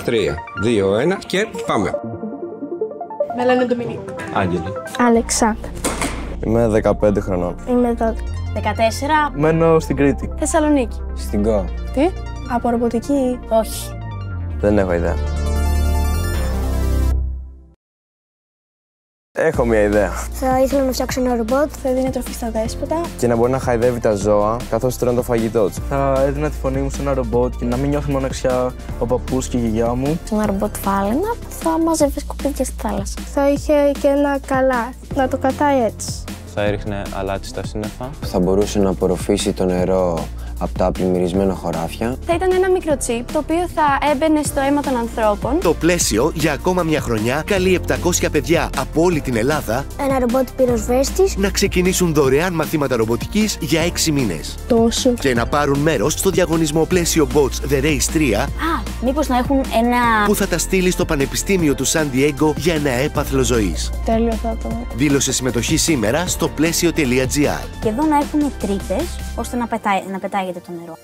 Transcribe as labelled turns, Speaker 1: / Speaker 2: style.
Speaker 1: 3, 2, 1 και πάμε.
Speaker 2: Με λένε Ντομινίκ.
Speaker 3: Άγγελη.
Speaker 4: Αλεξάνδρα.
Speaker 5: Είμαι 15 χρονών.
Speaker 4: Είμαι 12.
Speaker 2: 14.
Speaker 5: Μένω στην Κρήτη.
Speaker 2: Θεσσαλονίκη.
Speaker 5: Στην ΚΟ.
Speaker 2: Τι? Από ρομποτική.
Speaker 4: Όχι.
Speaker 5: Δεν έχω ιδέα. Έχω μια ιδέα.
Speaker 4: Θα ήθελα να φτιάξω ένα ρομπότ.
Speaker 2: Θα δίνει τροφή στα δέσποτα.
Speaker 5: Και να μπορεί να χαϊδεύει τα ζώα καθώς τρώνε το φαγητό του.
Speaker 6: Θα έδινα τη φωνή μου σε ένα ρομπότ και να μην νιώθει μοναξιά ο παππούς και η γιαγιά μου.
Speaker 4: Σε ένα ρομπότ φάλαινα που θα μαζεύει σκουπίδια στη θάλασσα.
Speaker 2: Θα είχε και ένα καλάθι. Να το κατάει έτσι.
Speaker 3: Θα έριχνε αλάτι στα σύννεφα.
Speaker 7: Θα μπορούσε να απορροφήσει το νερό από τα πλημμυρισμένα χωράφια.
Speaker 2: Θα ήταν ένα μικρό τσίπ το οποίο θα έμπαινε στο αίμα των ανθρώπων.
Speaker 8: Το πλαίσιο για ακόμα μια χρονιά καλεί 700 παιδιά από όλη την Ελλάδα
Speaker 4: Ένα ρομπότ πυροσβέστης.
Speaker 8: να ξεκινήσουν δωρεάν μαθήματα ρομποτικής για 6 μήνες.
Speaker 2: Τόσο.
Speaker 8: Και να πάρουν μέρος στο διαγωνισμό πλαίσιο Bots The Race 3
Speaker 4: Α, μήπως να έχουν ένα...
Speaker 8: που θα τα στείλει στο Πανεπιστήμιο του Σαν Διέγκο για ένα έπαθλο ζωής.
Speaker 2: Τέλειο θα το.
Speaker 8: Δήλωσε συμμετοχή σήμερα στο πλαίσιο.gr.
Speaker 4: Και εδώ να έχουν τρύπες ώστε να πετάγεται το νερό.